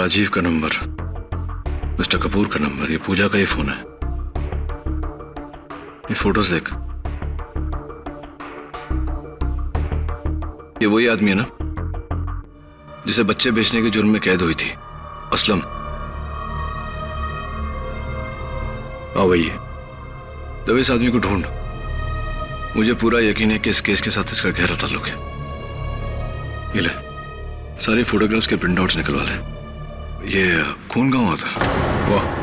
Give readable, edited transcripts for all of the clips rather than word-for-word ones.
राजीव का number, mister Kapoor का number, ये पूजा का ही फोन है। ये फोटोज देख, ये वही आदमी है ना जिसे बच्चे बेचने के जुर्म में कैद हुई थी, असलम। हाँ वही है। जब इस आदमी को ढूंढ, मुझे पूरा यकीन है कि इस केस के साथ इसका गहरा ताल्लुक है। ये ले, सारी फोटोग्राफ्स के प्रिंटआउट्स निकलवा ले। ये खून कहाँ हुआ था? वाह,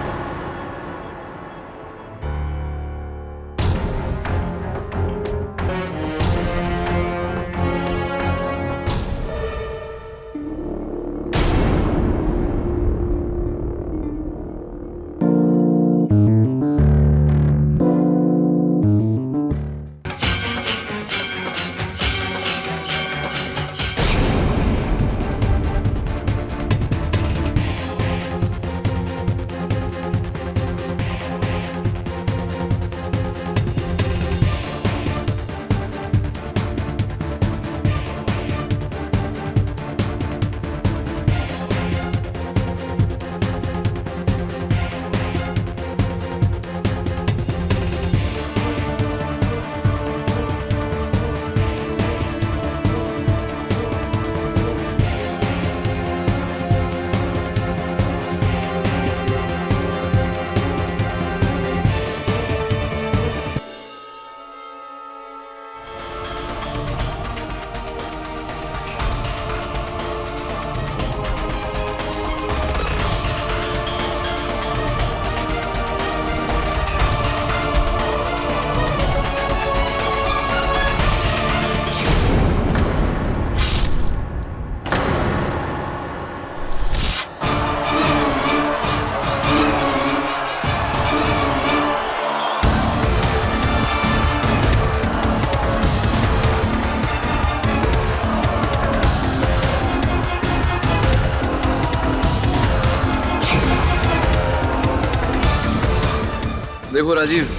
देखो राजीव,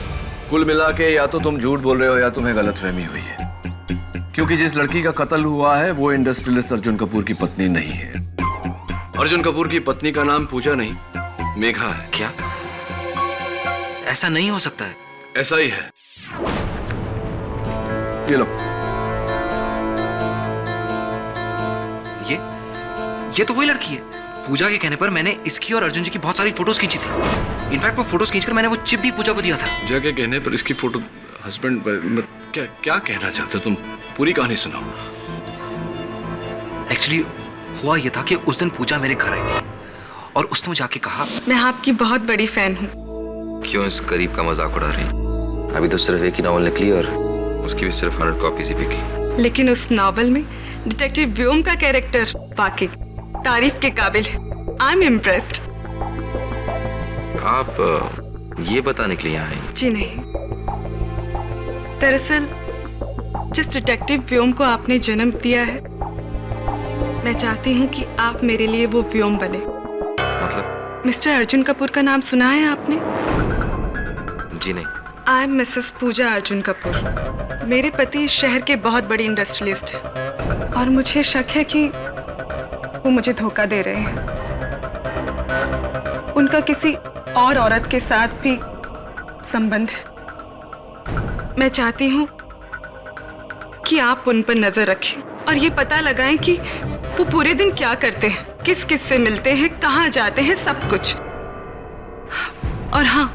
कुल मिला के या तो तुम झूठ बोल रहे हो या तुम्हें गलतफहमी हुई है, क्योंकि जिस लड़की का कत्ल हुआ है वो इंडस्ट्रियलिस्ट अर्जुन कपूर की पत्नी नहीं है। अर्जुन कपूर की पत्नी का नाम पूजा नहीं, मेघा है। क्या? ऐसा नहीं हो सकता है। ऐसा ही है। ये लो। ये तो वही लड़की है। पूजा के कहने पर मैंने इसकी और अर्जुन जी की बहुत सारी फोटोज खींची थी। इनफैक्ट वो फोटोज खींचकर मैंने वो चिप भी पूजा को दिया था। पूजा के कहने पर इसकी फोटो हस्बैंड, क्या क्या कहना चाहते हो तुम? पूरी कहानी सुनाओ। एक्चुअली हुआ ये था कि उस दिन पूजा मेरे घर आई थी और उसने मुझे आके कहा, मैं आपकी बहुत बड़ी फैन हूँ। क्यों इस गरीब का मजाक उड़ा रही? अभी तो सिर्फ एक ही नॉवल निकली और उसकी भी सिर्फ 100 कॉपीज ही बिकी। लेकिन उस नॉवल में डिटेक्टिव व्योम का कैरेक्टर वाकई तारीफ के काबिल है। I am impressed. आप ये बताने के लिए यहाँ आई? जी नहीं, दरअसल जिस डिटेक्टिव व्योम को आपने जन्म दिया है, मैं चाहती हूँ कि आप मेरे लिए वो व्योम बने। मतलब? मिस्टर अर्जुन कपूर का नाम सुना है आपने? जी नहीं। आई एम मिसेस पूजा अर्जुन कपूर। मेरे पति इस शहर के बहुत बड़ी इंडस्ट्रियलिस्ट हैं और मुझे शक है कि वो मुझे धोखा दे रहे हैं। उनका किसी और औरत के साथ भी संबंध है। मैं चाहती हूँ कि आप उन पर नजर रखें और ये पता लगाएं कि वो पूरे दिन क्या करते हैं, किस किस से मिलते हैं, कहाँ जाते हैं, सब कुछ। और हाँ,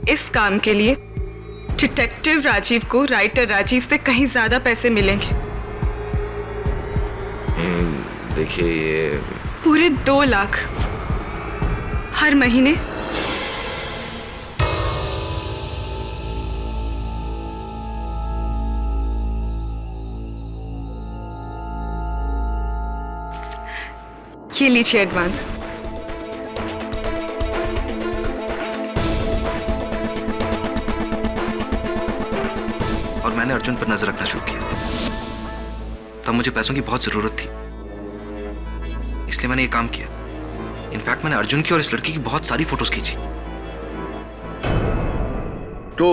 इस काम के लिए डिटेक्टिव राजीव को राइटर राजीव से कहीं ज्यादा पैसे मिलेंगे। देखिए, ये पूरे 2 लाख हर महीने। ये लीजिए एडवांस। और मैंने अर्जुन पर नजर रखना शुरू किया। तब मुझे पैसों की बहुत जरूरत थी, इसलिए मैंने ये काम किया। इनफैक्ट मैंने अर्जुन की और इस लड़की की बहुत सारी फोटोज खींची। तो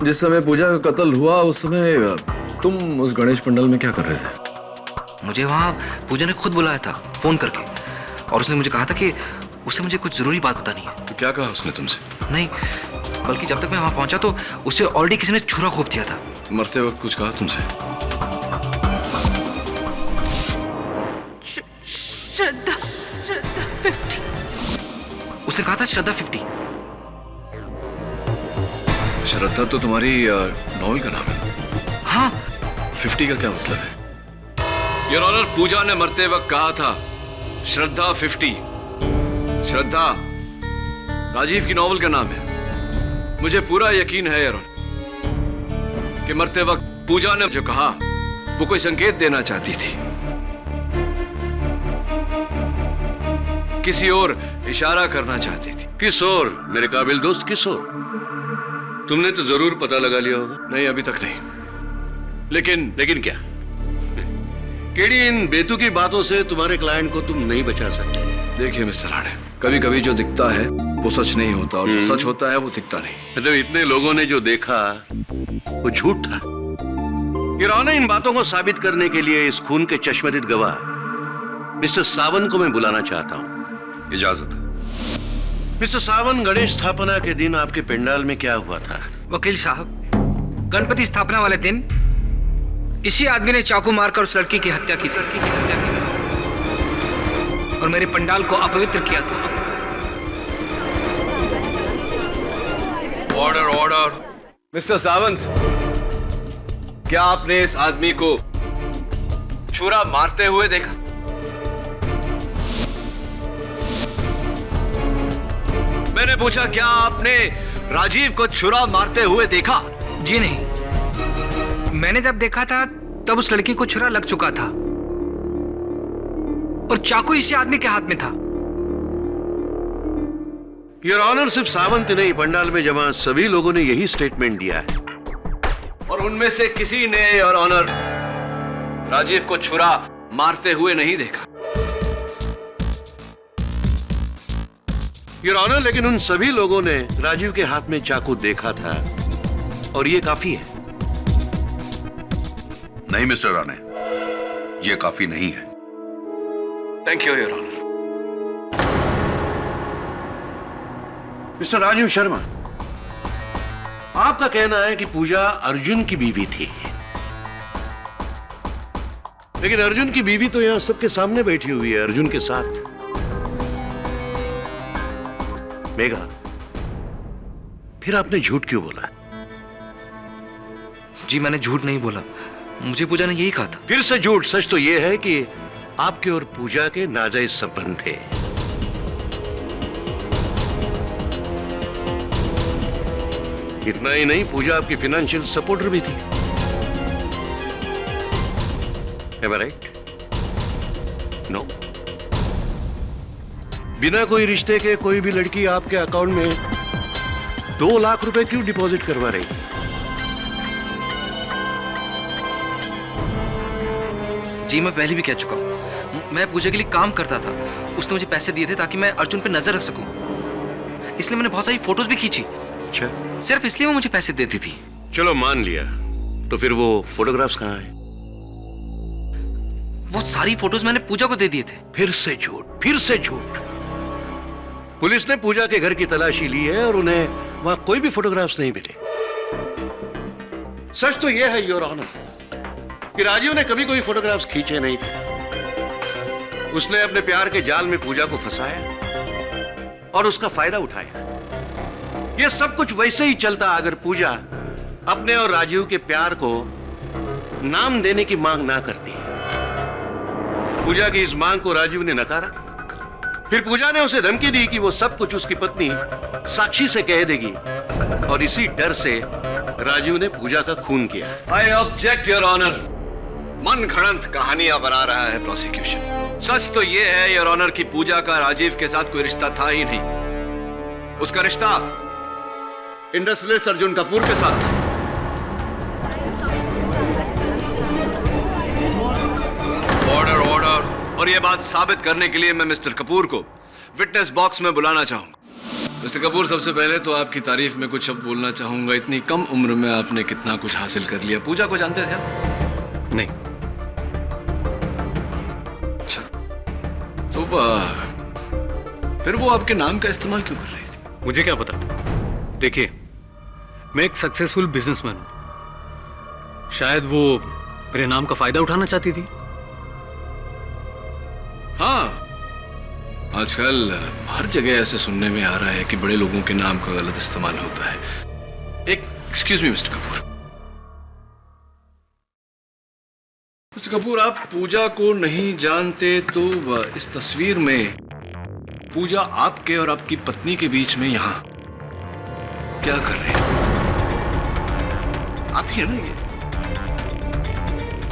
जिस समय पूजा का कत्ल हुआ उस समय तुम उस गणेश पंडाल में क्या कर रहे थे? मुझे वहां पूजा ने खुद बुलाया था फोन करके, और उसने मुझे कहा था कि उसे मुझे कुछ जरूरी बात बतानी है। तो क्या कहा उसने तुमसे? नहीं, बल्कि जब तक मैं वहां पहुंचा तो उसे ऑलरेडी किसी ने छुरा घोंप दिया था। मरते वक्त कुछ कहा तुमसे? श्रद्धा 50। उसने कहा था श्रद्धा 50। श्रद्धा तो तुम्हारी नॉवल का नाम है। हाँ, 50 का क्या मतलब है? योर ऑनर, पूजा ने मरते वक्त कहा था श्रद्धा 50। श्रद्धा राजीव की नॉवल का नाम है। मुझे पूरा यकीन है योर ऑनर कि मरते वक्त पूजा ने जो कहा वो कोई संकेत देना चाहती थी, किसी और इशारा करना चाहती थी। किस और मेरे काबिल दोस्त, किस और? तुमने तो जरूर पता लगा लिया होगा। नहीं, अभी तक नहीं। लेकिन क्या? केड़ी इन बेतुकी बातों से तुम्हारे क्लाइंट को तुम नहीं बचा सकते? देखिए मिस्टर राणे, कभी कभी जो दिखता है वो सच नहीं होता, और जो सच होता है वो दिखता नहीं। मतलब इतने लोगों ने जो देखा वो झूठ था। ये इन बातों को साबित करने के लिए इस खून के चश्मदीद गवाह मिस्टर सावंत को मैं बुलाना चाहता हूँ। इजाजत है। मिस्टर सावंत, गणेश स्थापना के दिन आपके पंडाल में क्या हुआ था? वकील साहब, गणपति स्थापना वाले दिन इसी आदमी ने चाकू मारकर उस लड़की की हत्या की थी और मेरे पंडाल को अपवित्र किया था। Order, order. मिस्टर सावंत, क्या आपने इस आदमी को छुरा मारते हुए देखा? मैंने पूछा, क्या आपने राजीव को छुरा मारते हुए देखा? जी नहीं, मैंने जब देखा था तब उस लड़की को छुरा लग चुका था और चाकू इसी आदमी के हाथ में था। योर ऑनर, सिर्फ सावंत नहीं, पंडाल में जमा सभी लोगों ने यही स्टेटमेंट दिया है। और उनमें से किसी ने योर ऑनर राजीव को छुरा मारते हुए नहीं देखा। योर ऑनर, लेकिन उन सभी लोगों ने राजीव के हाथ में चाकू देखा था और ये काफी है। नहीं मिस्टर राणे, ये काफी नहीं है। Thank you your honour. Mister Rajiv Sharma, आपका कहना है कि पूजा अर्जुन की बीवी थी, लेकिन अर्जुन की बीवी तो यहां सबके सामने बैठी हुई है, अर्जुन के साथ। मेघा, फिर आपने झूठ क्यों बोला? जी मैंने झूठ नहीं बोला, मुझे पूजा ने यही कहा था। फिर से झूठ। सच तो यह है कि आपके और पूजा के नाजायज संबंध थे। इतना ही नहीं, पूजा आपकी फाइनेंशियल सपोर्टर भी थी। Am I right? No? बिना कोई रिश्ते के कोई भी लड़की आपके अकाउंट में 2 लाख रुपए क्यों डिपॉजिट करवा रही? जी मैं पहले भी कह चुका हूं, मैं पूजा के लिए काम करता था। उसने मुझे पैसे दिए थे ताकि मैं अर्जुन पर नजर रख सकूं, इसलिए मैंने बहुत सारी फोटोज भी खींची। अच्छा, सिर्फ इसलिए वो मुझे पैसे देती थी। चलो मान लिया, तो फिर वो फोटोग्राफ्स कहाँ हैं? वो सारी फोटोज मैंने पूजा को दे दिए थे। फिर से झूठ, फिर से झूठ। पुलिस ने पूजा के घर की तलाशी ली है और उन्हें वहां कोई भी फोटोग्राफ्स नहीं मिले। सच तो यह है योर ऑनर कि राजीव ने कभी कोई फोटोग्राफ्स खींचे नहीं थे। उसने अपने प्यार के जाल में पूजा को फंसाया और उसका फायदा उठाया। यह सब कुछ वैसे ही चलता अगर पूजा अपने और राजीव के प्यार को नाम देने की मांग ना करती। पूजा की इस मांग को राजीव ने नकारा। फिर पूजा ने उसे धमकी दी कि वो सब कुछ उसकी पत्नी साक्षी से कह देगी और इसी डर से राजीव ने पूजा का खून किया। I object your honour. मन घड़ंत कहानियां बना रहा है प्रोसिक्यूशन। सच तो यह है योर ऑनर कि पूजा का राजीव के साथ कोई रिश्ता था ही नहीं। उसका रिश्ता इंडस्ट्रियलिस्ट अर्जुन कपूर के साथ था। Order, order. और यह बात साबित करने के लिए मैं मिस्टर कपूर को विटनेस बॉक्स में बुलाना चाहूंगा। मिस्टर कपूर, सबसे पहले तो आपकी तारीफ में कुछ शब्द बोलना चाहूंगा। इतनी कम उम्र में आपने कितना कुछ हासिल कर लिया। पूजा को जानते थे आप? नहीं। अच्छा, तो फिर वो आपके नाम का इस्तेमाल क्यों कर रही थी? मुझे क्या पता। देखिए, मैं एक सक्सेसफुल बिजनेसमैन हूं। शायद वो मेरे नाम का फायदा उठाना चाहती थी। हाँ, आजकल हर जगह ऐसे सुनने में आ रहा है कि बड़े लोगों के नाम का गलत इस्तेमाल होता है। Excuse me mister Kapoor. Mister Kapoor, आप पूजा को नहीं जानते तो इस तस्वीर में पूजा आपके और आपकी पत्नी के बीच में यहां क्या कर रहे हैं? आप ही है ना ये?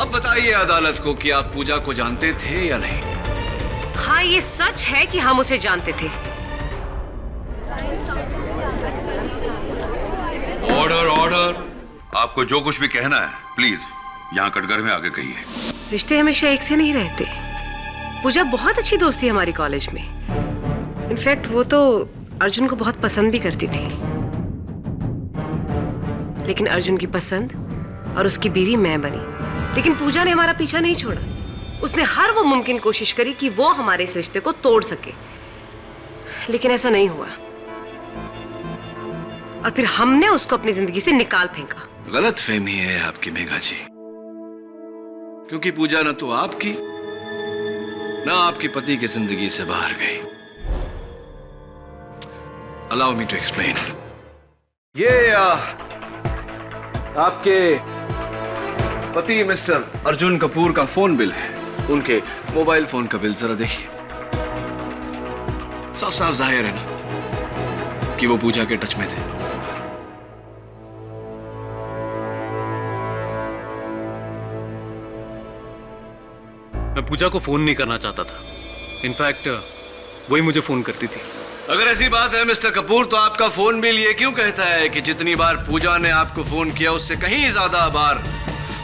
अब बताइए अदालत को कि आप पूजा को जानते थे या नहीं? हाँ, ये सच है कि हम उसे जानते थे। Order order. आपको जो कुछ भी कहना है प्लीज यहाँ कटघरे में आगे कहिए। रिश्ते हमेशा एक से नहीं रहते। पूजा बहुत अच्छी दोस्त थी हमारी कॉलेज में। इनफैक्ट वो तो अर्जुन को बहुत पसंद भी करती थी। लेकिन अर्जुन की पसंद और उसकी बीवी मैं बनी। लेकिन पूजा ने हमारा पीछा नहीं छोड़ा। उसने हर वो मुमकिन कोशिश करी कि वो हमारे इस रिश्ते को तोड़ सके, लेकिन ऐसा नहीं हुआ। और फिर हमने उसको अपनी जिंदगी से निकाल फेंका। गलत फहमी है आपकी मेघा जी, क्योंकि पूजा न तो आपकी ना आपके पति की जिंदगी से बाहर गई। Allow me to explain. ये आपके पति मिस्टर अर्जुन कपूर का फोन बिल है। उनके मोबाइल फोन का बिल जरा देखिए। साफ साफ जाहिर है ना कि वो पूजा के टच में थे। मैं पूजा को फोन नहीं करना चाहता था। इनफैक्ट वही मुझे फोन करती थी। अगर ऐसी बात है मिस्टर कपूर, तो आपका फोन बिल ये क्यों कहता है कि जितनी बार पूजा ने आपको फोन किया उससे कहीं ज्यादा बार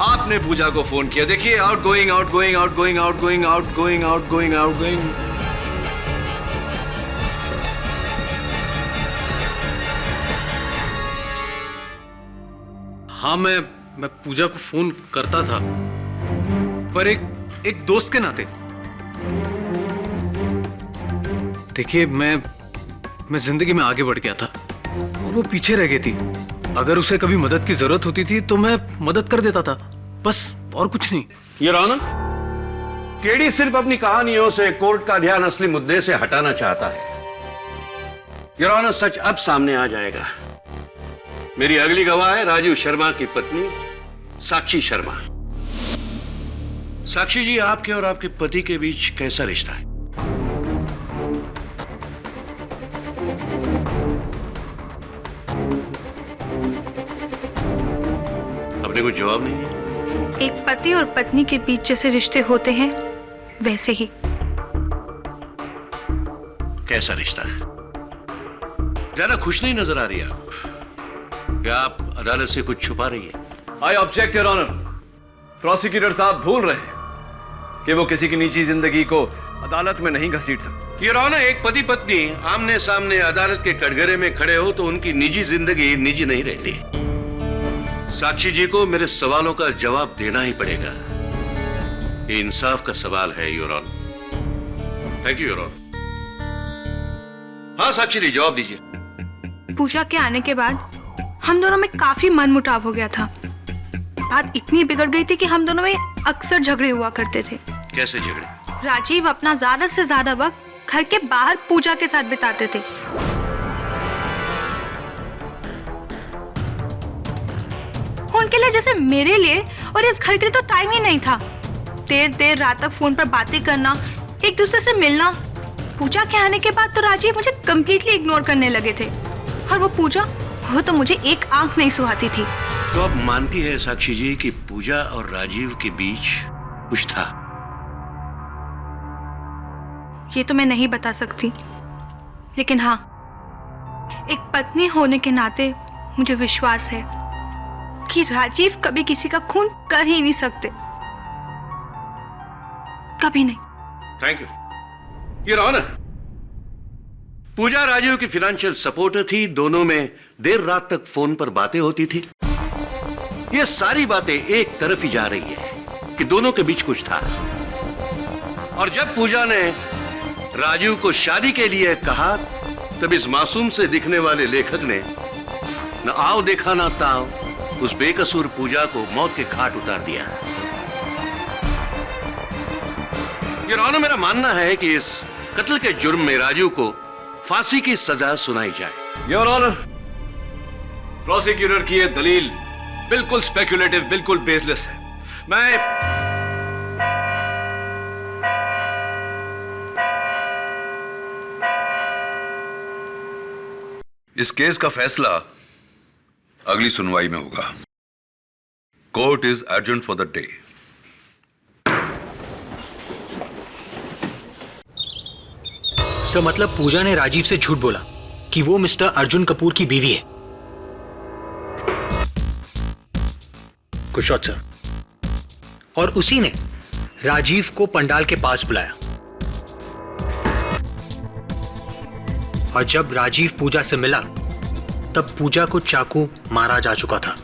आपने पूजा को फोन किया? देखिए, out going out going out going out going out going out going out going. हाँ, मैं पूजा को फोन करता था, पर एक दोस्त के नाते। देखिए, मैं जिंदगी में आगे बढ़ गया था और वो पीछे रह गई थी। अगर उसे कभी मदद की जरूरत होती थी तो मैं मदद कर देता था, बस, और कुछ नहीं। ये रहा ना, केडी सिर्फ अपनी कहानियों से कोर्ट का ध्यान असली मुद्दे से हटाना चाहता है। ये रहा ना, सच अब सामने आ जाएगा। मेरी अगली गवाह है राजीव शर्मा की पत्नी साक्षी शर्मा। साक्षी जी, आपके और आपके पति के बीच कैसा रिश्ता है? आपने कुछ जवाब नहीं दिया। एक पति और पत्नी के बीच जैसे रिश्ते होते हैं वैसे ही। कैसा रिश्ता है? ज्यादा खुश नहीं नजर आ रही आप। क्या आप अदालत से कुछ छुपा रही है? I object your honour. Prosecutor साहब भूल रहे हैं कि वो किसी की निजी जिंदगी को अदालत में नहीं घसीट सकते। योर ऑनर, एक पति पत्नी आमने सामने अदालत के कटघरे में खड़े हो तो उनकी निजी जिंदगी निजी नहीं रहती। साक्षी जी को मेरे सवालों का जवाब देना ही पड़ेगा। ये इंसाफ का सवाल है your honour. Thank you your honour. हाँ साक्षी जी, जवाब दीजिए। पूजा के आने के बाद हम दोनों में काफी मनमुटाव हो गया था। बात इतनी बिगड़ गई थी कि हम दोनों में अक्सर झगड़े हुआ करते थे। कैसे झगड़े? राजीव अपना ज्यादा से ज्यादा वक्त घर के बाहर पूजा के साथ बिताते थे। उनके लिए जैसे मेरे लिए और इस घर के लिए तो टाइम ही नहीं था। देर देर रात तक फोन पर बातें करना, एक दूसरे से मिलना। पूजा के आने के बाद तो राजीव मुझे कंप्लीटली इग्नोर करने लगे थे। और वो पूजा, वो तो मुझे एक आंख नहीं सुहाती थी। तो आप मानती है साक्षी जी कि पूजा और राजीव के बीच कुछ था? ये तो मैं नहीं बता सकती, लेकिन हाँ, एक पत्नी होने के नाते मुझे विश्वास है कि राजीव कभी किसी का खून कर ही नहीं सकते, कभी नहीं। Thank you. ये रहा ना, पूजा राजीव की फाइनेंशियल सपोर्टर थी। दोनों में देर रात तक फोन पर बातें होती थी। ये सारी बातें एक तरफ ही जा रही है कि दोनों के बीच कुछ था। और जब पूजा ने राजीव को शादी के लिए कहा, तब इस मासूम से दिखने वाले लेखक ने न आओ देखा ना ताओ उस बेकसूर पूजा को मौत के घाट उतार दिया। योर ऑनर, मेरा मानना है कि इस कत्ल के जुर्म में राजीव को फांसी की सजा सुनाई जाए। योर ऑनर, प्रोसिक्यूटर की यह दलील बिल्कुल स्पेक्युलेटिव, बिल्कुल बेसलेस है। मैं इस केस का फैसला अगली सुनवाई में होगा। Court is adjourned for the day. Sir, मतलब पूजा ने राजीव से झूठ बोला कि वो मिस्टर अर्जुन कपूर की बीवी है। Good shot sir. और उसी ने राजीव को पंडाल के पास बुलाया, और जब राजीव पूजा से मिला तब पूजा को चाकू मारा जा चुका था।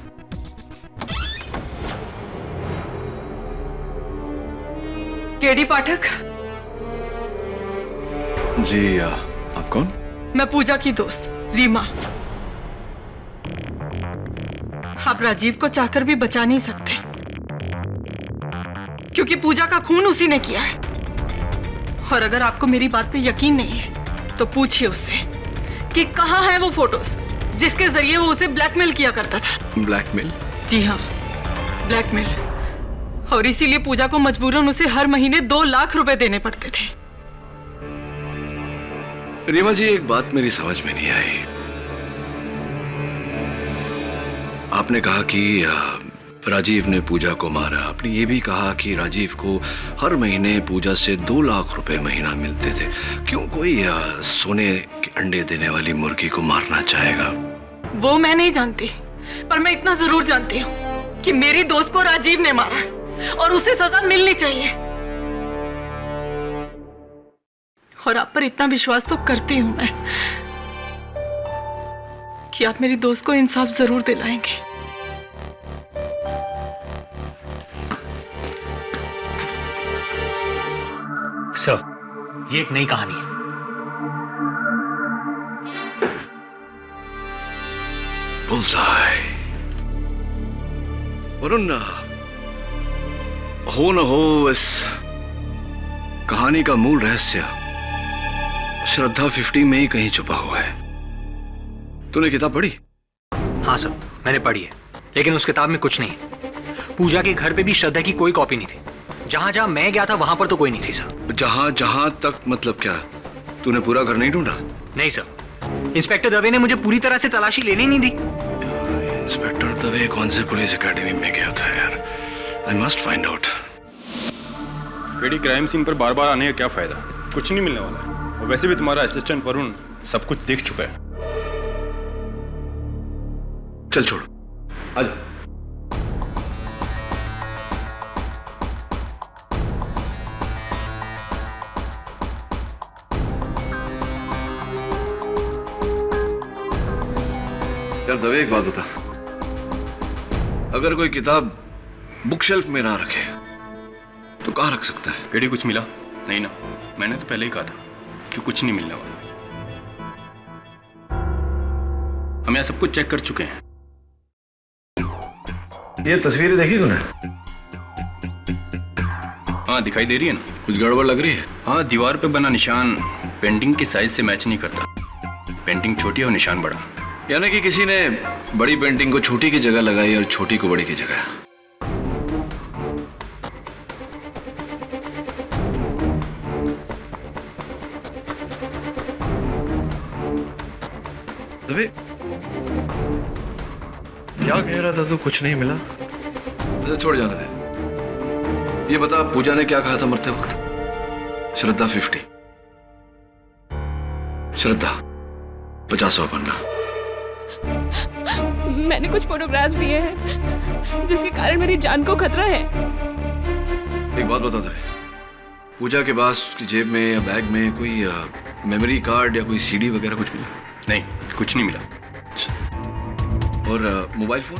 केडी पाठक, जी, आप कौन? मैं पूजा की दोस्त रीमा। आप राजीव को चाहकर भी बचा नहीं सकते, क्योंकि पूजा का खून उसी ने किया है। और अगर आपको मेरी बात पे यकीन नहीं है तो पूछिए उससे कि कहाँ है वो फोटोज जिसके जरिए वो उसे ब्लैकमेल किया करता था। ब्लैकमेल? जी हाँ, ब्लैकमेल। और इसीलिए पूजा को मजबूरन उसे हर महीने 2 लाख रुपए देने पड़ते थे। रीमा जी, एक बात मेरी समझ में नहीं आई। आपने कहा कि राजीव ने पूजा को मारा। आपने ये भी कहा कि राजीव को हर महीने पूजा से 2 लाख रुपए महीना मिलते थे। क्यों कोई सोने के अंडे देने वाली मुर्गी को मारना चाहेगा? वो मैं नहीं जानती, पर मैं इतना जरूर जानती हूँ कि मेरी दोस्त को राजीव ने मारा है और उसे सजा मिलनी चाहिए। और आप पर इतना विश्वास तो करती हूं मैं कि आप मेरी दोस्त को इंसाफ जरूर दिलाएंगे। सर, ये एक नई कहानी है। बुल्सआई। वरुण, हो न हो इस कहानी का मूल रहस्य श्रद्धा 50 में ही कहीं छुपा हुआ है। तूने किताब पढ़ी? हाँ सर, मैंने पढ़ी है, लेकिन उस किताब में कुछ नहीं है। पूजा के घर पे भी श्रद्धा की कोई कॉपी नहीं थी। जहां जहां मैं गया था वहां पर तो कोई नहीं थी सर। जहां जहां तक मतलब क्या? तूने पूरा घर नहीं ढूंढा? नहीं सर, इंस्पेक्टर दवे ने मुझे पूरी तरह से तलाशी लेने नहीं दी। यार, इंस्पेक्टर दवे कौन से पुलिस एकेडमी में गया था यार? I must find out. KD, crime scene पर बार बार आने का क्या फायदा? कुछ नहीं मिलने वाला है। और वैसे भी तुम्हारा असिस्टेंट वरुण सब कुछ देख चुका है। चल छोड़, आजा। यार दवे, एक बात बता, अगर कोई किताब बुक शेल्फ में ना रखे तो कहाँ रख सकता है? केडी, कुछ मिला नहीं ना? मैंने तो पहले ही कहा था कि कुछ नहीं मिलने वाला। हम यहाँ सब कुछ चेक कर चुके हैं। ये तस्वीरें देखी तूने? हाँ, दिखाई दे रही है ना? कुछ गड़बड़ लग रही है? हाँ, दीवार पे बना निशान पेंटिंग की साइज से मैच नहीं करता। पेंटिंग छोटी है और निशान बड़ा। यानी कि किसी ने बड़ी पेंटिंग को छोटी की जगह लगाई और छोटी को बड़ी की जगह। दवे, क्या कह रहा था तू? कुछ नहीं मिला? अच्छा छोड़, जाने दे। ये बता, पूजा ने क्या कहा था मरते वक्त? श्रद्धा 50, श्रद्धा 50वां पन्ना। मैंने कुछ फोटोग्राफ्स लिए हैं जिसके कारण मेरी जान को खतरा है। एक बात बता दे, पूजा के पास की जेब में या बैग में कोई मेमोरी कार्ड या कोई सीडी वगैरह कुछ मिला? नहीं, कुछ नहीं मिला। और मोबाइल फोन?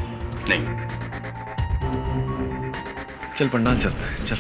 नहीं। चल पंडाल चलते हैं, चल।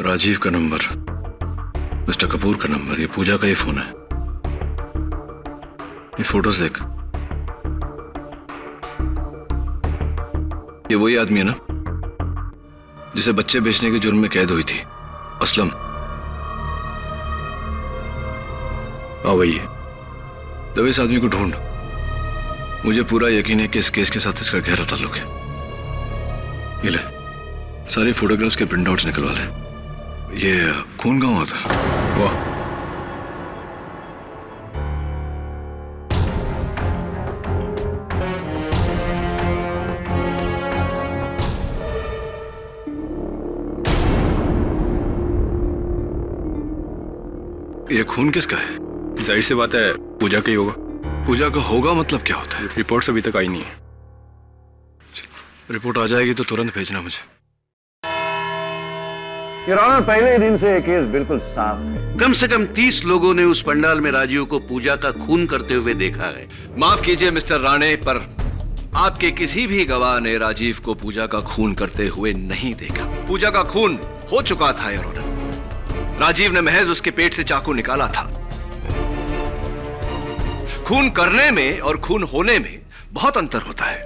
राजीव का नंबर, मिस्टर कपूर का नंबर, ये पूजा का ही फोन है। ये फोटोज देख, ये वही आदमी है ना जिसे बच्चे बेचने के जुर्म में कैद हुई थी, असलम। हाँ वही है। दबे इस आदमी को ढूंढ। मुझे पूरा यकीन है कि इस केस के साथ इसका गहरा ताल्लुक है। ये ले, सारी फोटोग्राफ्स के प्रिंटआउट्स निकलवा ले। ये खून कहाँ हुआ था? वाह, ये खून किसका है? जाहिर सी बात है पूजा का ही होगा। पूजा का होगा मतलब क्या होता है? रिपोर्ट्स अभी तक आई नहीं है। रिपोर्ट आ जाएगी तो तुरंत भेजना मुझे। योर ऑनर, पहले दिन से ये केस बिल्कुल साफ है। कम से कम 30 लोगों ने उस पंडाल में राजीव को पूजा का खून करते हुए देखा है। माफ कीजिए मिस्टर राणे, पर आपके किसी भी गवाह ने राजीव को पूजा का खून करते हुए नहीं देखा। पूजा का खून हो चुका था योर ऑनर। राजीव ने महज उसके पेट से चाकू निकाला था। खून करने में और खून होने में बहुत अंतर होता है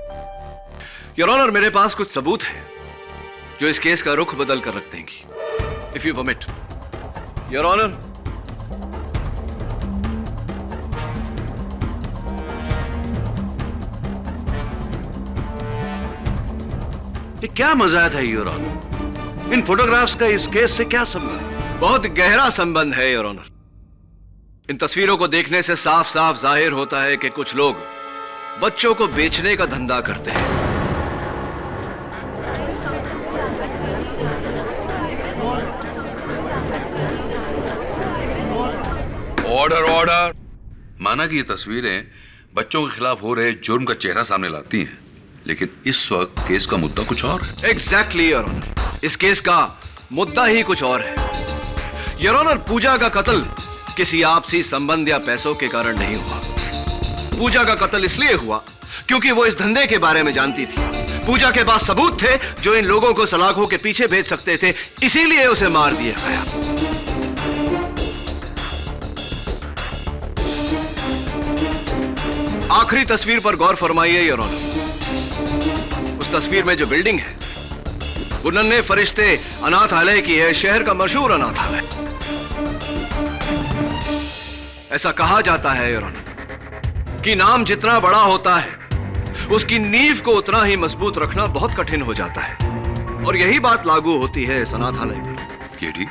योर ऑनर। मेरे पास कुछ सबूत है जो इस केस का रुख बदल कर रख देंगी। If you permit your honour. ये क्या मजाक है योर ऑनर? इन फोटोग्राफ्स का इस केस से क्या संबंध है? बहुत गहरा संबंध है योर ऑनर। इन तस्वीरों को देखने से साफ साफ जाहिर होता है कि कुछ लोग बच्चों को बेचने का धंधा करते हैं। Order order. माना कि ये तस्वीरें बच्चों के खिलाफ हो रहे जुर्म का चेहरा सामने लाती हैं, लेकिन इस वक्त केस का मुद्दा कुछ और है। एग्जैक्टली योर ऑनर, इस केस का मुद्दा ही कुछ और है योर ऑनर। पूजा का कत्ल किसी आपसी संबंध या पैसों के कारण नहीं हुआ। पूजा का कत्ल इसलिए हुआ क्योंकि वो इस धंधे के बारे में जानती थी। पूजा के पास सबूत थे जो इन लोगों को सलाखों के पीछे भेज सकते थे, इसीलिए उसे मार दिया गया। आखिरी तस्वीर पर गौर फरमाइए योर ऑनर। उस तस्वीर में जो बिल्डिंग है वो नन्हे फरिश्ते अनाथालय की है, शहर का मशहूर अनाथालय। ऐसा कहा जाता है योर ऑनर कि नाम जितना बड़ा होता है उसकी नींव को उतना ही मजबूत रखना बहुत कठिन हो जाता है, और यही बात लागू होती है इस अनाथालय पर। ये ठीक,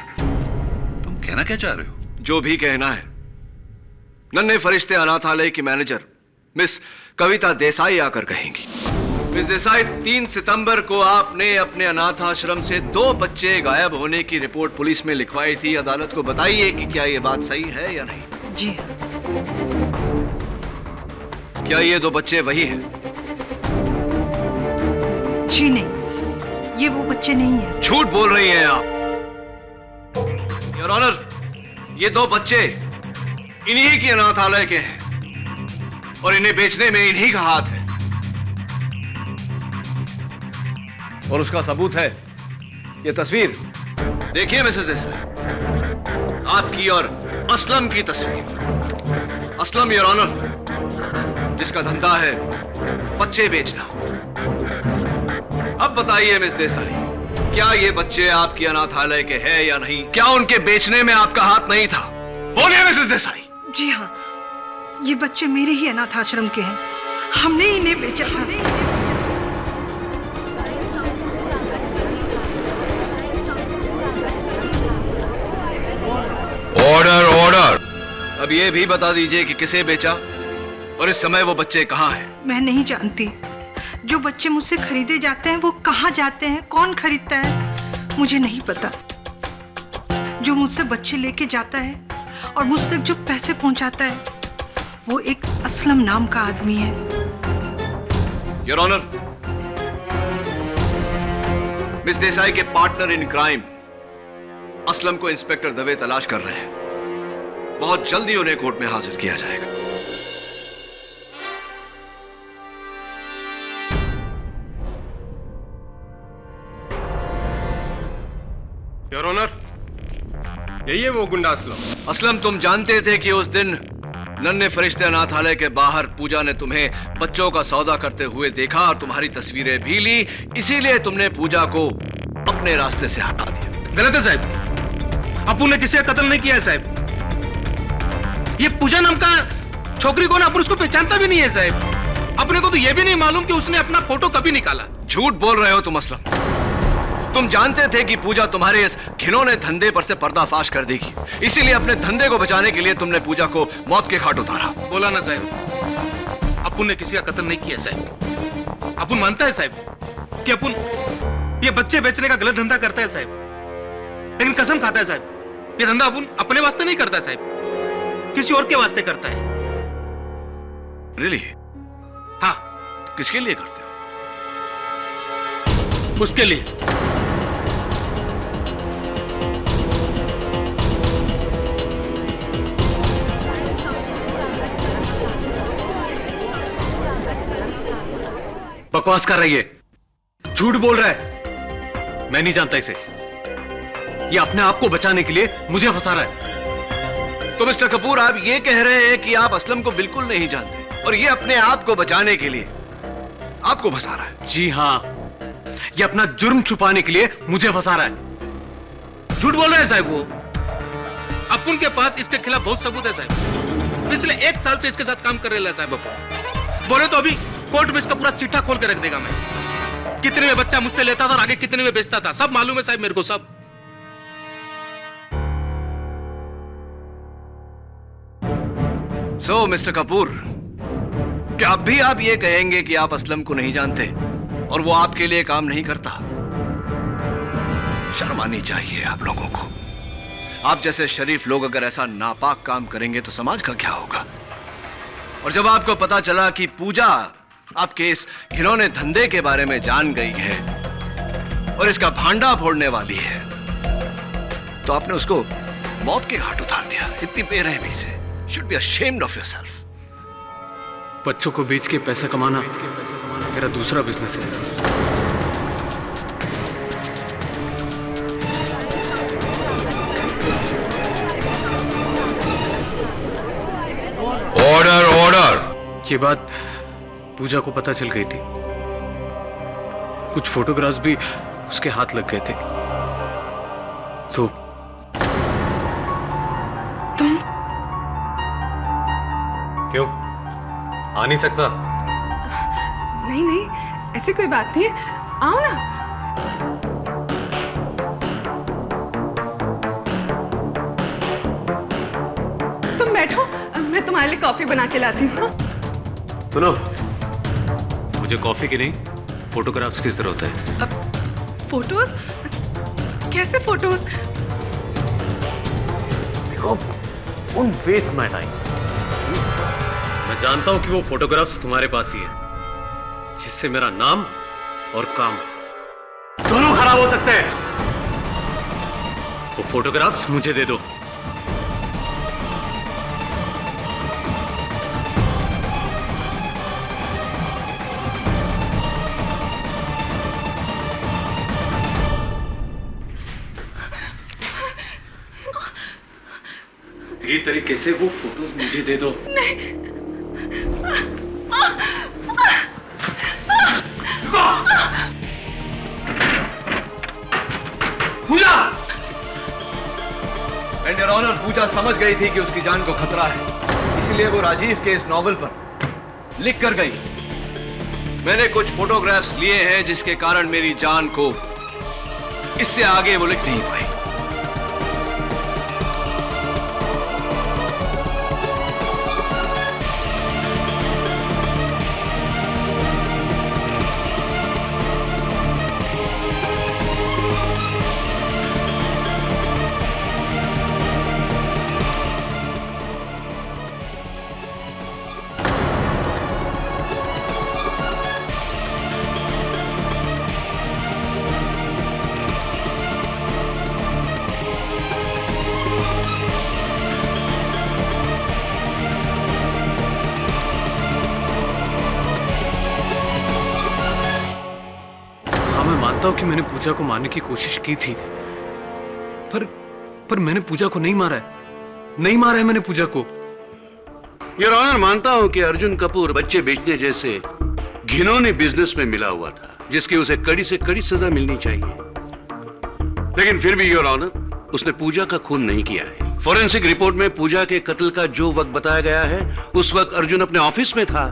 तुम कहना क्या चाह रहे हो? जो भी कहना है। नन्हे फरिश्ते अनाथालय की मैनेजर मिस कविता देसाई आकर कहेंगी। मिस देसाई, 3 सितंबर को आपने अपने अनाथ आश्रम से 2 बच्चे गायब होने की रिपोर्ट पुलिस में लिखवाई थी। अदालत को बताइए कि क्या यह बात सही है या नहीं। जी हाँ। क्या ये 2 बच्चे वही हैं? जी नहीं, ये वो बच्चे नहीं हैं। झूठ बोल रही हैं आप योर ऑनर। ये 2 बच्चे इन्हीं की अनाथालय के हैं और इन्हें बेचने में इन्हीं का हाथ है, और उसका सबूत है ये तस्वीर। देखिए मिसेस देसाई, आपकी और असलम की तस्वीर। असलम योर ऑनर जिसका धंधा है बच्चे बेचना। अब बताइए मिस देसाई, क्या ये बच्चे आपकी अनाथालय के हैं या नहीं? क्या उनके बेचने में आपका हाथ नहीं था? बोलिए मिसेस देसाई। जी हाँ, ये बच्चे मेरे ही अनाथ आश्रम के हैं। हमने इन्हें बेचा था। Order order. अब ये भी बता दीजिए कि किसे बेचा और इस समय वो बच्चे कहाँ हैं? मैं नहीं जानती। जो बच्चे मुझसे खरीदे जाते हैं वो कहाँ जाते हैं, कौन खरीदता है, मुझे नहीं पता। जो मुझसे बच्चे लेके जाता है और मुझ तक जो पैसे पहुंचाता है वो एक असलम नाम का आदमी है। योर ऑनर, मिस देसाई के पार्टनर इन क्राइम असलम को इंस्पेक्टर दवे तलाश कर रहे हैं। बहुत जल्दी उन्हें कोर्ट में हाजिर किया जाएगा। योर ऑनर, यही है वो गुंडा असलम। असलम, तुम जानते थे कि उस दिन नन्हे फरिश्ते अनाथालय के बाहर पूजा ने तुम्हें बच्चों का सौदा करते हुए देखा और तुम्हारी तस्वीरें भी ली, इसीलिए तुमने पूजा को अपने रास्ते से हटा दिया। गलत है साहब, अप्पू ने किसी का कत्ल नहीं किया है साहब। ये पूजा नाम का छोकरी कौन, अपन उसको पहचानता भी नहीं है साहब। अपने को तो ये भी नहीं मालूम कि उसने अपना फोटो कभी निकाला। झूठ बोल रहे हो तुम असलम। तुम जानते थे कि पूजा तुम्हारे इस घिनौने धंधे पर से पर्दाफाश कर देगी, इसीलिए अपने धंधे को बचाने के लिए तुमने पूजा को मौत के घाट उतारा। बोला ना साहब, अपुन ने किसी का कत्ल नहीं किया साहब। अपुन मानता है साहब कि अपुन ये बच्चे बेचने का गलत धंधा करता है साहब, लेकिन कसम खाता है साहब ये धंधा अपुन अपने वास्ते नहीं करता साहब, किसी और के वास्ते करता है। रियली? हाँ। किसके लिए करते हो? उसके लिए। बकवास कर रही है, झूठ बोल रहा है। मैं नहीं जानता इसे। ये अपने आप को बचाने के लिए मुझे फंसा रहा है। तो मिस्टर कपूर, आप ये कह रहे हैं कि आप असलम को बिल्कुल नहीं जानते और ये अपने आप को बचाने के लिए आपको फंसा रहा है? जी हाँ, ये अपना जुर्म छुपाने के लिए मुझे फंसा रहा है। झूठ बोल रहे हैं साहब वो। अपुन के पास इसके खिलाफ बहुत सबूत है साहब। पिछले 1 साल से इसके साथ काम कर रहे हैं साहब अपुन। बोले तो अभी कोर्ट में इसका पूरा चिट्ठा खोल के रख देगा मैं। कितने में बच्चा मुझसे लेता था और आगे कितने में बेचता था, सब मालूम है साहब मेरे को सब। सो मिस्टर कपूर, क्या अब भी आप ये कहेंगे कि आप असलम को नहीं जानते और वो आपके लिए काम नहीं करता? शर्म आनी चाहिए आप लोगों को। आप जैसे शरीफ लोग अगर ऐसा नापाक काम करेंगे तो समाज का क्या होगा? और जब आपको पता चला कि पूजा आपके इस घिनौने धंधे के बारे में जान गई है और इसका भांडा फोड़ने वाली है, तो आपने उसको मौत के घाट उतार दिया इतनी बेरहमी से। Should be ashamed of yourself. बच्चों को बेच के पैसा कमाना मेरा दूसरा बिजनेस है। Order order. ये बात पूजा को पता चल गई थी। कुछ फोटोग्राफ्स भी उसके हाथ लग गए थे। तो तुम क्यों आ नहीं सकता? नहीं नहीं, ऐसी कोई बात नहीं है, आओ ना। तुम बैठो, मैं तुम्हारे लिए कॉफी बना के लाती हूँ। सुनो, मुझे कॉफी की नहीं फोटोग्राफ्स की जरूरत है। फोटोज? कैसे फोटोज? देखो, डोंट वेस्ट माय टाइम। मैं जानता हूं कि वो फोटोग्राफ्स तुम्हारे पास ही है, जिससे मेरा नाम और काम दोनों खराब हो सकते हैं। वो फोटोग्राफ्स मुझे दे दो। ये तरीके से वो फोटोज मुझे दे दो। पूजा! एंड योर ऑनर, पूजा समझ गई थी कि उसकी जान को खतरा है, इसलिए वो राजीव के इस नॉवल पर लिख कर गई। मैंने कुछ फोटोग्राफ्स लिए हैं जिसके कारण मेरी जान को इससे आगे वो लिख नहीं पाई। हाँ, मैं मानता हूं कि मैंने पूजा को मारने की कोशिश की थी, पर पर मैंने पूजा को नहीं मारा है, नहीं मारा है मैंने पूजा को। योर ऑनर, मानता हूं कि अर्जुन कपूर बच्चे बेचने जैसे घिनौने बिजनेस में मिला हुआ था, जिसकी उसे कड़ी से कड़ी सजा मिलनी चाहिए। लेकिन फिर भी योर ऑनर, उसने पूजा का खून नहीं किया है। फॉरेंसिक रिपोर्ट में पूजा के कत्ल का जो वक्त बताया गया है, उस वक्त अर्जुन अपने ऑफिस में था,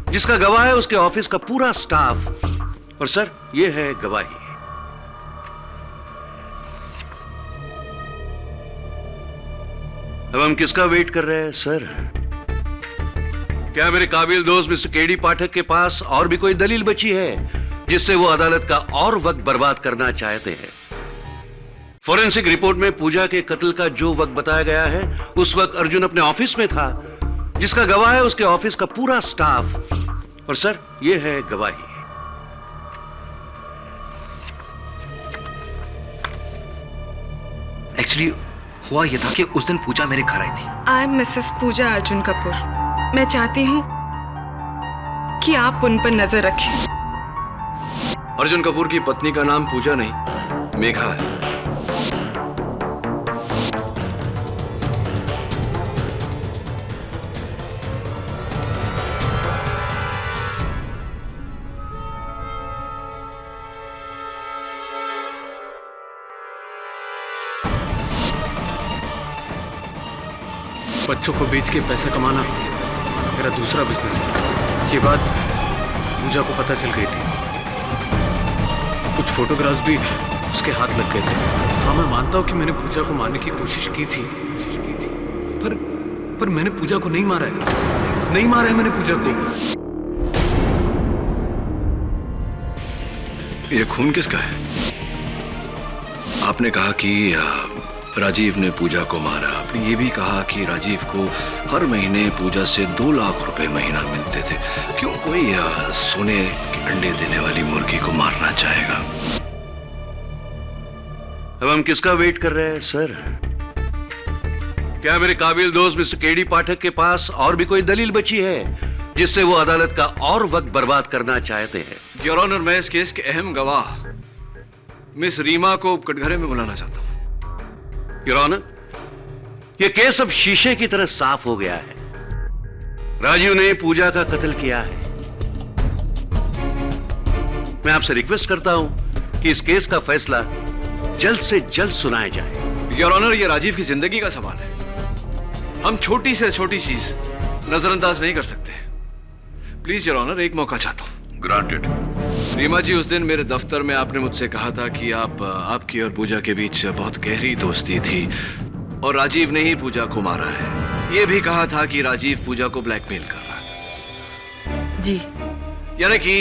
जिसका गवाह है उसके ऑफिस का पूरा स्टाफ। और सर, ये है गवाही। अब हम किसका वेट कर रहे हैं सर? क्या मेरे काबिल दोस्त मिस्टर केडी पाठक के पास और भी कोई दलील बची है जिससे वो अदालत का और वक्त बर्बाद करना चाहते हैं? फॉरेंसिक रिपोर्ट में पूजा के कत्ल का जो वक्त बताया गया है, उस वक्त अर्जुन अपने ऑफिस में था, जिसका गवाह है उसके ऑफिस का पूरा स्टाफ। और सर, ये है गवाही। एक्चुअली हुआ यह था कि उस दिन पूजा मेरे घर आई थी। आई एम मिसेस पूजा अर्जुन कपूर। मैं चाहती हूँ कि आप उन पर नजर रखें। अर्जुन कपूर की पत्नी का नाम पूजा नहीं, मेघा है। बच्चों को बेच के पैसा कमाना मेरा दूसरा बिजनेस है। ये बात पूजा को पता चल गई थी। कुछ फोटोग्राफ्स भी उसके हाथ लग गए थे। हाँ, मैं मानता हूँ कि मैंने पूजा को मारने की कोशिश की थी, पर मैंने पूजा को नहीं मारा है, नहीं मारा है मैंने पूजा को। ये खून किसका है? आपने कहा कि राजीव ने पूजा को मारा। आपने ये भी कहा कि राजीव को हर महीने पूजा से 2 लाख रुपए महीना मिलते थे। क्यों कोई सोने के अंडे देने वाली मुर्गी को मारना चाहेगा? अब हम किसका वेट कर रहे हैं सर? क्या मेरे काबिल दोस्त मिस्टर केडी पाठक के पास और भी कोई दलील बची है जिससे वो अदालत का और वक्त बर्बाद करना चाहते हैं? योर ऑनर, मैं इस केस के अहम गवाह मिस रीमा को कटघरे में बुलाना चाहता हूँ। योर ऑनर, ये केस अब शीशे की तरह साफ हो गया है। राजीव ने पूजा का कत्ल किया है। मैं आपसे रिक्वेस्ट करता हूं कि इस केस का फैसला जल्द से जल्द सुनाया जाए। योर ऑनर, ये राजीव की जिंदगी का सवाल है। हम छोटी से छोटी चीज नजरअंदाज नहीं कर सकते। प्लीज योर ऑनर, एक मौका चाहता हूं। ग्रांटेड। रीमा जी, उस दिन मेरे दफ्तर में आपने मुझसे कहा था कि आपकी और पूजा के बीच बहुत गहरी दोस्ती थी और राजीव ने ही पूजा को मारा है। ये भी कहा था कि राजीव पूजा को ब्लैकमेल कर रहा था। जी, यानी कि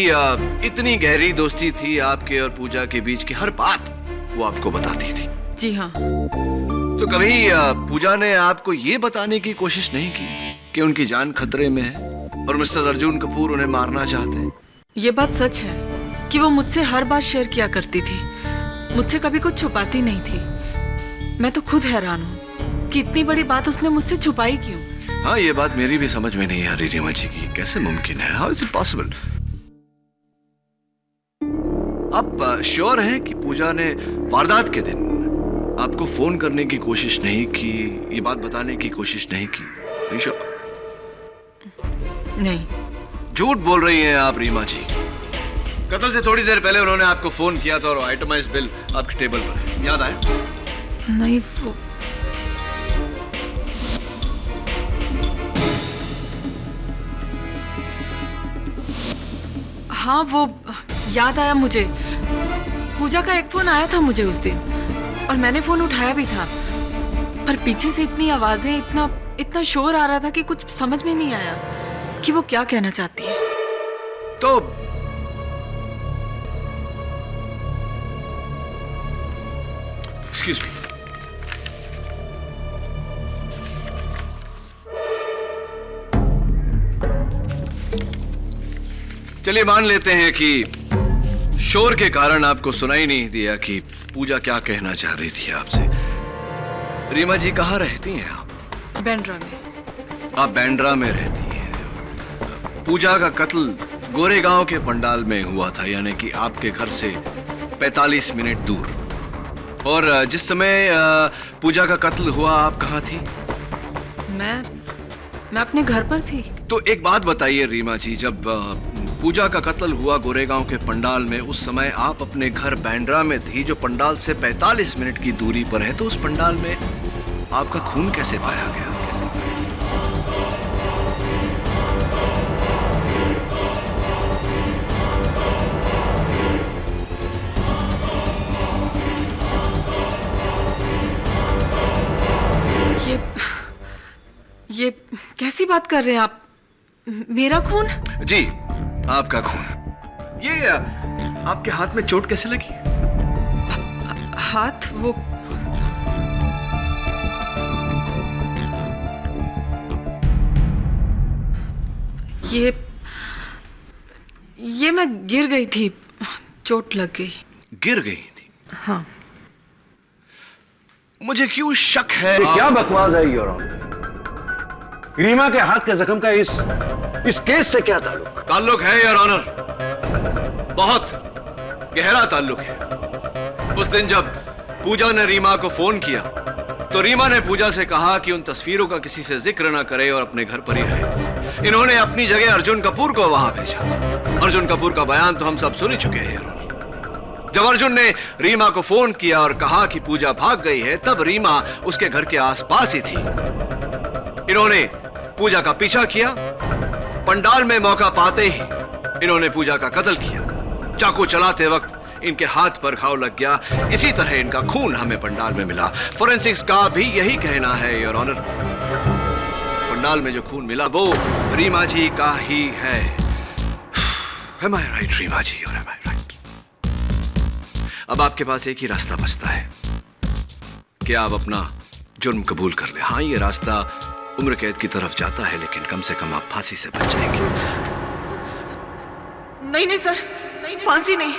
इतनी गहरी दोस्ती थी आपके और पूजा के बीच की हर बात वो आपको बताती थी। जी हाँ। तो कभी पूजा ने आपको ये बताने की कोशिश नहीं की कि उनकी जान खतरे में है और मिस्टर अर्जुन कपूर उन्हें मारना चाहते हैं? ये बात सच है कि वो मुझसे हर बात शेयर किया करती थी, मुझसे कभी कुछ छुपाती नहीं थी। मैं तो खुद हैरान हूँ कि इतनी बड़ी बात उसने मुझसे छुपाई क्यों। हाँ, ये बात मेरी भी समझ में नहीं आ रही रीमा जी की। कैसे मुमकिन है? How is it possible? आप श्योर हैं कि पूजा ने वारदात के दिन आपको फोन करने की कोशिश नहीं की, ये बात बताने की कोशिश नहीं की? श्योर? नहीं। झूठ बोल रही हैं आप रीमा जी। कत्ल से थोड़ी देर पहले उन्होंने आपको फोन किया था और आइटमाइज्ड बिल आपके टेबल पर है, याद आया? नहीं, वो हाँ, वो याद आया मुझे। पूजा का एक फोन आया था मुझे उस दिन और मैंने फोन उठाया भी था, पर पीछे से इतनी आवाजें, इतना शोर आ रहा था कि कुछ समझ में नहीं आया कि वो क्या कहना चाहती है। तो एक्सक्यूज मी, चलिए मान लेते हैं कि शोर के कारण आपको सुनाई नहीं दिया कि पूजा क्या कहना चाह रही थी आपसे। रीमा जी, कहाँ रहती हैं आप? बैंड्रा में। आप बैंड्रा में रहती हैं। पूजा का कत्ल गोरेगांव के पंडाल में हुआ था, यानी कि आपके घर से 45 मिनट दूर। और जिस समय पूजा का कत्ल हुआ आप कहाँ थी? मैं अपने घर पर थी। तो एक बात बताइए रीमा जी, जब पूजा का कत्ल हुआ गोरेगांव के पंडाल में, उस समय आप अपने घर बैंड्रा में थी जो पंडाल से 45 मिनट की दूरी पर है, तो उस पंडाल में आपका खून कैसे पाया गया? ये कैसी बात कर रहे हैं आप? मेरा खून? जी, आपका खून। ये आपके हाथ में चोट कैसे लगी? हाथ? वो ये मैं गिर गई थी, चोट लग गई। गिर गई थी? हाँ। मुझे क्यों शक है। क्या बकवास है योर ऑनर? रीमा के हाथ के जख्म का इस केस से क्या ताल्लुक? ताल्लुक है योर ऑनर, बहुत गहरा ताल्लुक है। उस दिन जब पूजा ने रीमा को फोन किया तो रीमा ने पूजा से कहा कि उन तस्वीरों का किसी से जिक्र ना करे और अपने घर पर ही रहे। इन्होंने अपनी जगह अर्जुन कपूर को वहां भेजा। अर्जुन कपूर का बयान तो हम सब सुन ही चुके हैं। जब अर्जुन ने रीमा को फोन किया और कहा कि पूजा भाग गई है, तब रीमा उसके घर के आसपास ही थी। इन्होंने पूजा का पीछा किया। पंडाल में मौका पाते ही इन्होंने पूजा का कत्ल किया। चाकू चलाते वक्त इनके हाथ पर घाव लग गया। इसी तरह इनका खून हमें पंडाल में मिला। फोरेंसिक्स का भी यही कहना है योर ऑनर। पंडाल में जो खून मिला वो रीमा जी का ही है। Am I right, रीमा जी, और am I right? अब आपके पास एक ही रास्ता बचता है कि आप अपना जुर्म कबूल कर ले। हाँ, ये रास्ता उम्र कैद की तरफ जाता है, लेकिन कम से कम आप फांसी से बच जाएंगे। नहीं सर, फांसी नहीं।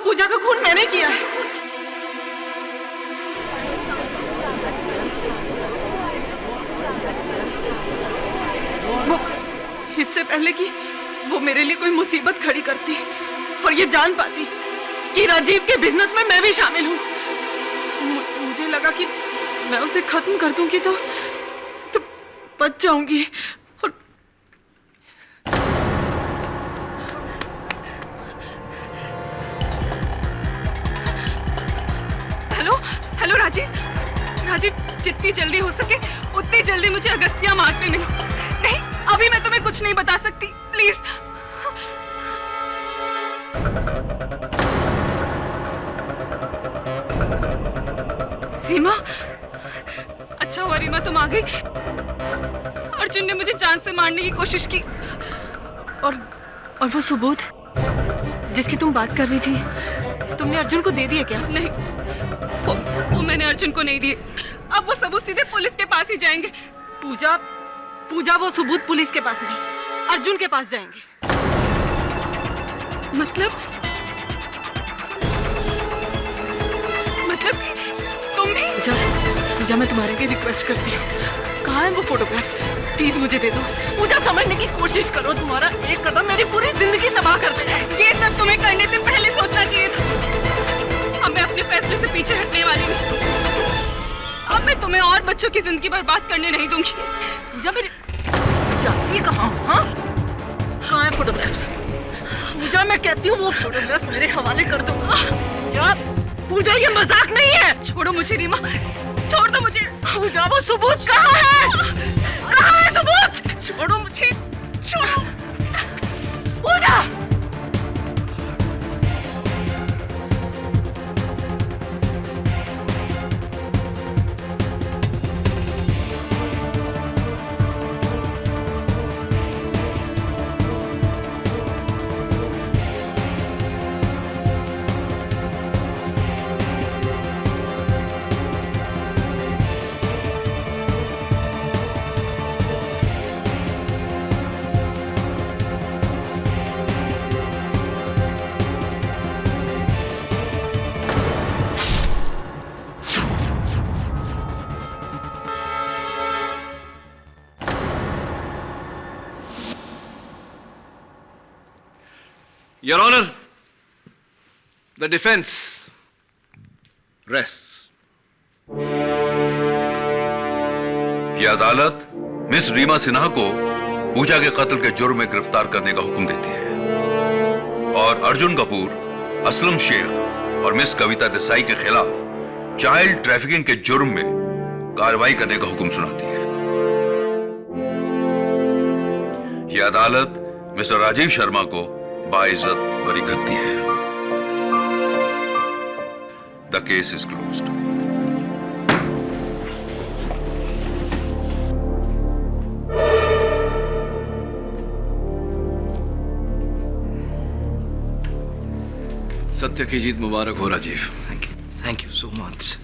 पूजा का खून मैंने किया है। वो इससे पहले कि वो मेरे लिए कोई मुसीबत खड़ी करती और ये जान पाती कि राजीव के बिजनेस में मैं भी शामिल हूँ, मुझे लगा कि मैं उसे खत्म कर दूंगी तो बच जाऊंगी। और हेलो राजीव, जितनी जल्दी हो सके उतनी जल्दी मुझे अगस्त्या मार्ग में मिलो। नहीं, अभी मैं तुम्हें कुछ नहीं बता सकती, प्लीज। रीमा, अच्छा हुआ रीमा तुम आ गई। अर्जुन ने मुझे जान से मारने की कोशिश की। और वो सबूत जिसकी तुम बात कर रही थी, तुमने अर्जुन को दे दिए क्या? नहीं, वो मैंने अर्जुन को नहीं दिए। अब वो सबूत सीधे पुलिस के पास ही जाएंगे। पूजा वो सबूत पुलिस के पास नहीं, अर्जुन के पास जाएंगे। मतलब कि तुम भी? पूजा, मैं तुम्हारे लिए रिक्वेस्ट करती हूँ, कहाँ है वो फोटोग्राफ्स? प्लीज मुझे दे दो। पूजा, समझने की कोशिश करो, तुम्हारा एक कदम मेरी पूरी जिंदगी तबाह कर देगा। ये सब तुम्हें करने से पहले सोचना चाहिए था। अब मैं अपने फैसले से पीछे हटने वाली हूँ। अब मैं तुम्हें और बच्चों की जिंदगी बर्बाद करने नहीं दूंगी। पूजा, मेरी जाती कहाँ हूँ? हाँ, कहाँ है फोटोग्राफ्स? पूजा, मैं कहती हूँ वो फोटोग्राफ्स मेरे हवाले कर दो। पूजा, ये मजाक नहीं है। छोड़ो मुझे रीमा, छोड़ दो मुझे। पूजा, वो सबूत कहाँ है? कहाँ है सबूत? छोड़ो मुझे, छोड़ो। पूजा, Your Honor, the defense rests. यह अदालत मिस रीमा सिन्हा को पूजा के कत्ल के जुर्म में गिरफ्तार करने का हुक्म देती है और अर्जुन कपूर, असलम शेख और मिस कविता देसाई के खिलाफ चाइल्ड ट्रैफिकिंग के जुर्म में कार्रवाई करने का हुक्म सुनाती है। यह अदालत मिस्टर राजीव शर्मा को बाइज्जत बरी करती है। The case is closed. सत्य की जीत मुबारक हो Rajiv. Thank you so much.